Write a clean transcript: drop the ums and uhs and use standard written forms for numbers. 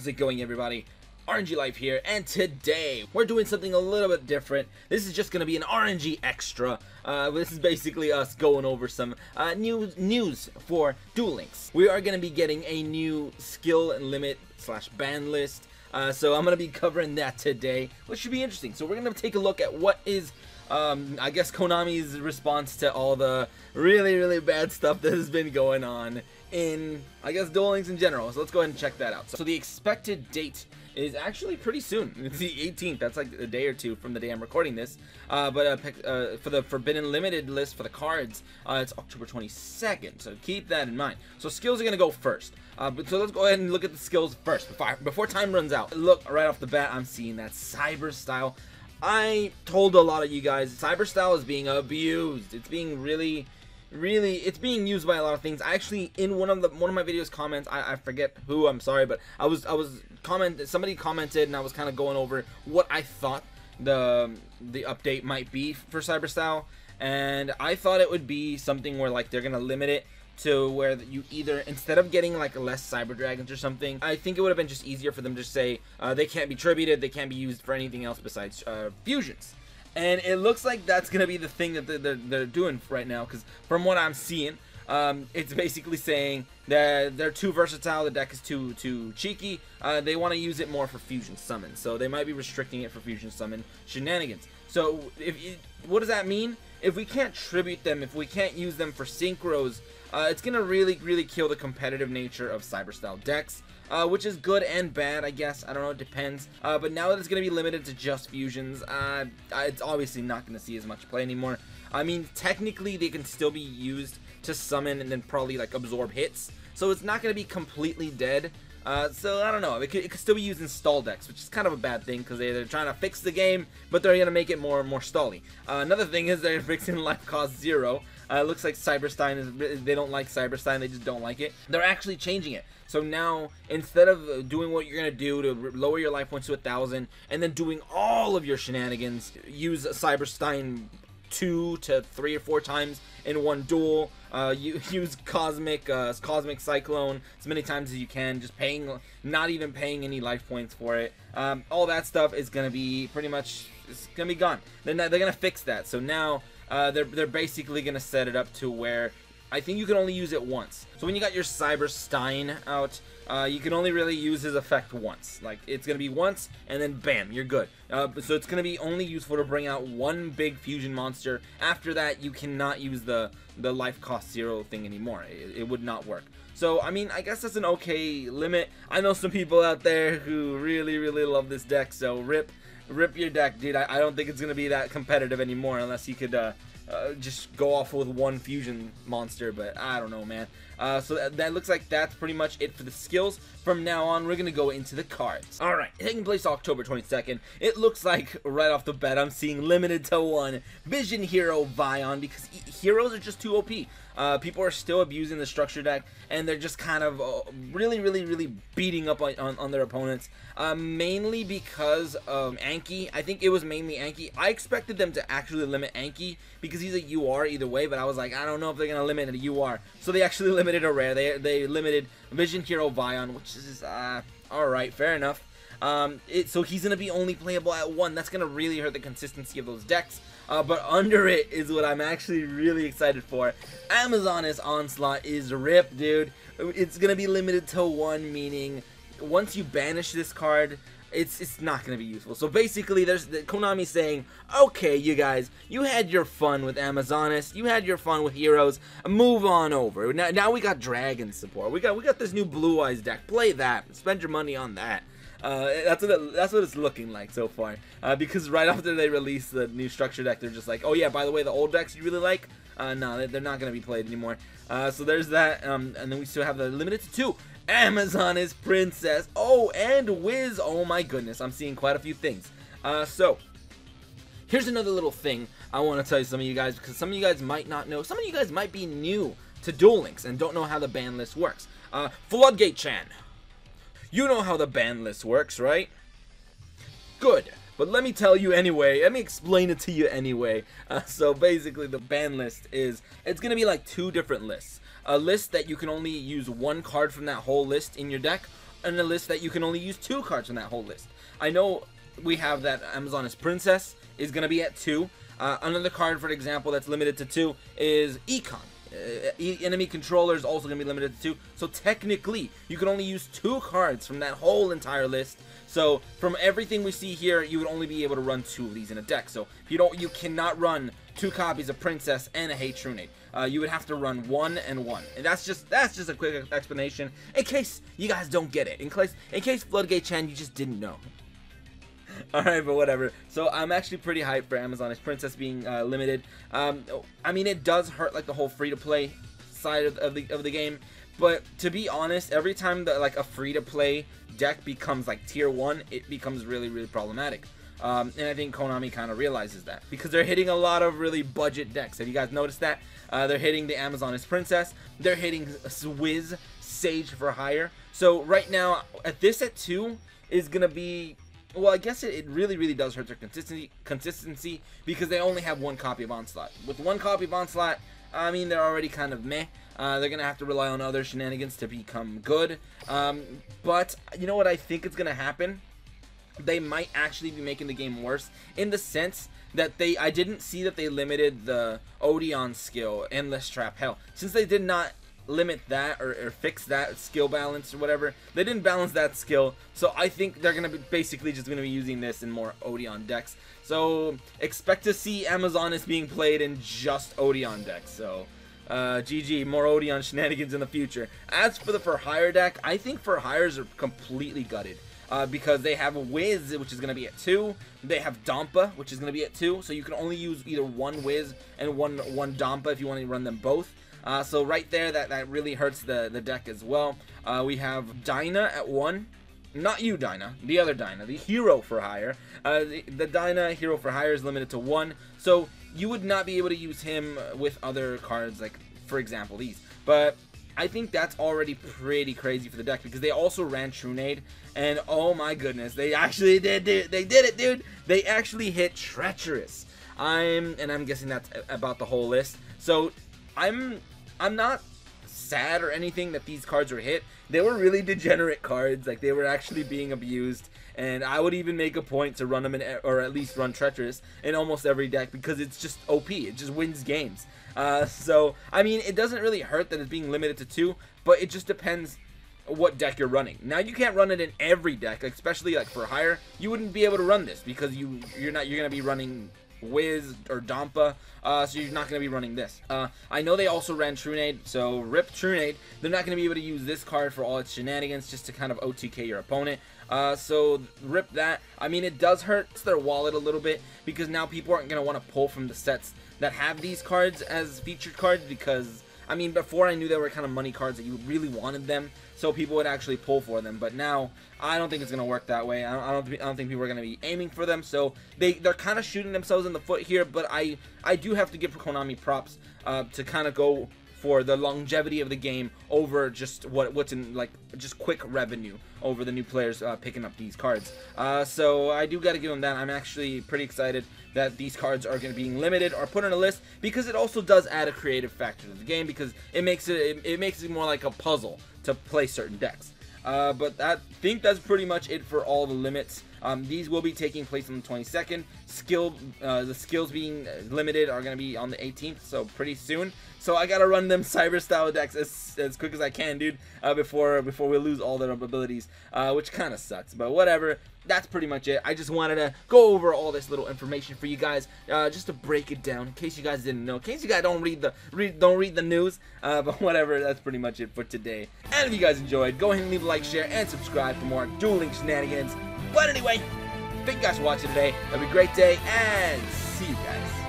How's it going, everybody? aRenG Life here, and today we're doing something a little bit different. This is just going to be an aRenG extra. This is basically us going over some news for Duel Links. We are going to be getting a new skill and limit / ban list. So I'm going to be covering that today, which should be interesting. So we're going to take a look at what is I guess Konami's response to all the really bad stuff that has been going on in, I guess, Duel Links in general. So let's go ahead and check that out. So the expected date is actually pretty soon. It's the 18th. That's like a day or two from the day I'm recording this. But for the Forbidden Limited list for the cards, it's October 22nd. So keep that in mind. So skills are gonna go first. So let's go ahead and look at the skills first before time runs out. Look, right off the bat, I'm seeing that cyber style. I told a lot of you guys, cyber style is being abused. It's being it's being used by a lot of things. I actually, in one of my videos comments, I forget who, I'm sorry, but somebody commented, and I was kind of going over what I thought the update might be for cyber style, and I thought it would be something where like they're gonna limit it to where you either, instead of getting like less cyber dragons or something, I think it would have been just easier for them to say they can't be tributed, they can't be used for anything else besides fusions. And it looks like that's gonna be the thing that they're doing right now, because from what I'm seeing, it's basically saying that they're too versatile, the deck is too cheeky, they want to use it more for fusion summon, so they might be restricting it for fusion summon shenanigans. So what does that mean? If we can't tribute them, if we can't use them for synchros, it's gonna really kill the competitive nature of cyber style decks, which is good and bad, I guess. I don't know, it depends. But now that it's gonna be limited to just fusions, it's obviously not gonna see as much play anymore. I mean, technically they can still be used to summon and then probably like absorb hits, so it's not gonna be completely dead. So I don't know, it could still be used in stall decks, which is kind of a bad thing, because they're trying to fix the game, but they're gonna make it more stally. Another thing is they're fixing life cost 0. It looks like Cyberstein they don't like Cyberstein, they just don't like it. They're actually changing it. So now, instead of doing what you're gonna do to lower your life points to 1,000, and then doing all of your shenanigans, use Cyberstein 2 to 3 or 4 times in one duel. You use Cosmic Cyclone as many times as you can, just not even paying any life points for it. All that stuff is gonna be pretty much, it's gonna be gone. They're gonna fix that. So now they're basically gonna set it up to where I think you can only use it once. So when you got your Cyberstein out, you can only really use his effect once. Like, it's gonna be once, and then bam, you're good. So it's gonna be only useful to bring out one big fusion monster. After that, you cannot use the life cost 0 thing anymore. It would not work. So, I mean, I guess that's an okay limit. I know some people out there who really love this deck, so rip your deck, dude. I don't think it's gonna be that competitive anymore unless you could just go off with one fusion monster, but I don't know, man. So that looks like that's pretty much it for the skills. From now on, we're gonna go into the cards. Alright, taking place October 22nd, it looks like right off the bat I'm seeing limited to 1 Vision Hero Vion, because heroes are just too OP. People are still abusing the structure deck, and they're just kind of really beating up on their opponents, mainly because of Anki. I think it was mainly Anki. I expected them to actually limit Anki because he's a UR either way, but I was like, I don't know if they're gonna limit a UR. So they actually limited a rare. They limited Vision Hero Vion, which is alright, fair enough. So he's gonna be only playable at 1. That's gonna really hurt the consistency of those decks. But under it is what I'm actually really excited for. Amazoness Onslaught is rip, dude. It's gonna be limited to 1, meaning once you banish this card, it's not gonna be useful. So basically, there's Konami saying, okay, you guys, you had your fun with Amazoness, you had your fun with heroes, move on over. Now we got dragon support. We got this new Blue Eyes deck. Play that. Spend your money on that. That's what it's looking like so far. Because right after they release the new structure deck, they're just like, oh yeah, by the way, the old decks you really like, no, they're not gonna be played anymore. So there's that. And then we still have the limited to 2 Amazoness Princess. Oh, and Wiz. Oh my goodness, I'm seeing quite a few things. So here's another little thing I want to tell you, some of you guys, because some of you guys might not know. Some of you guys might be new to Duel Links and don't know how the ban list works. Floodgate-chan, you know how the ban list works, right? Good. But let me tell you anyway, let me explain it to you anyway. So basically the ban list is, it's going to be like 2 different lists. A list that you can only use 1 card from that whole list in your deck, in a list that you can only use 2 cards from that whole list. I know we have that Amazoness Princess is going to be at 2. Another card, for example, that's limited to 2 is Econ. Enemy controller is also going to be limited to 2. So technically, you can only use 2 cards from that whole entire list. So from everything we see here, you would only be able to run 2 of these in a deck. So if you cannot run 2 copies of Princess and a HIRES. You would have to run 1 and 1. And that's just a quick explanation in case you guys don't get it. In case Floodgate Chan, you just didn't know. Alright, but whatever. So I'm actually pretty hyped for Amazoness Princess being limited. I mean, it does hurt like the whole free-to-play side of the game. But to be honest, every time that like a free-to-play deck becomes like tier 1, it becomes really, really problematic. And I think Konami kind of realizes that because they're hitting a lot of really budget decks. Have you guys noticed that? They're hitting the Amazoness Princess. They're hitting Swizz Sage for Hire. So right now, at 2 is gonna be. Well, I guess it really, really does hurt their consistency because they only have 1 copy of Onslaught. With 1 copy of Onslaught, I mean, they're already kind of meh. They're going to have to rely on other shenanigans to become good. But, you know what I think is going to happen? They might actually be making the game worse in the sense that I didn't see that they limited the Odeon skill, Endless Trap. Hell, since they did not limit that or fix that skill balance or whatever, they didn't balance that skill, so I think they're gonna be basically just gonna be using this in more Odeon decks. So expect to see Amazoness being played in just Odeon decks. So GG, more Odeon shenanigans in the future. As for the For Hire deck, I think For Hires are completely gutted. Because they have a Wiz, which is going to be at 2. They have Dampa, which is going to be at 2. So you can only use either 1 Wiz and one Dampa if you want to run them both. So right there, that really hurts the deck as well. We have Dyna at 1. Not you, Dyna. The other Dyna. The Hero for Hire. The Dyna Hero for Hire is limited to 1. So you would not be able to use him with other cards, like, for example, these. But I think that's already pretty crazy for the deck because they also ran Trunade, and oh my goodness, they actually did it, dude. They actually hit Treacherous. I'm guessing that's about the whole list. So I'm not sad or anything that these cards were hit. They were really degenerate cards, like they were actually being abused, and I would even make a point to run them in, or at least run Treacherous in almost every deck because it's just OP. It just wins games. So I mean, it doesn't really hurt that it's being limited to 2, but it just depends what deck you're running. Now you can't run it in every deck, especially like for Hire. You wouldn't be able to run this because you're gonna be running Wiz or Dampa, so you're not going to be running this. I know they also ran Trunade, so rip Trunade. They're not going to be able to use this card for all its shenanigans just to kind of OTK your opponent. So rip that. I mean, it does hurt their wallet a little bit because now people aren't going to want to pull from the sets that have these cards as featured cards because, I mean, before I knew they were kind of money cards that you really wanted them, so people would actually pull for them. But now, I don't think it's going to work that way. I don't think people are going to be aiming for them. So they're kind of shooting themselves in the foot here. But I do have to give Konami props to kind of go for the longevity of the game over just what's in, like, just quick revenue over the new players picking up these cards. So I do got to give them that. I'm actually pretty excited that these cards are going to be limited or put on a list because it also does add a creative factor to the game because it makes it more like a puzzle to play certain decks. But I think that's pretty much it for all the limits. These will be taking place on the 22nd. The skills being limited are going to be on the 18th, so pretty soon. So I gotta run them cyber style decks as quick as I can, dude, before we lose all their abilities, which kind of sucks. But whatever. That's pretty much it. I just wanted to go over all this little information for you guys, just to break it down in case you guys didn't know, in case you guys don't read the news. But whatever, that's pretty much it for today. And if you guys enjoyed, go ahead and leave a like, share, and subscribe for more dueling shenanigans. But anyway, thank you guys for watching today. Have a great day, and see you guys.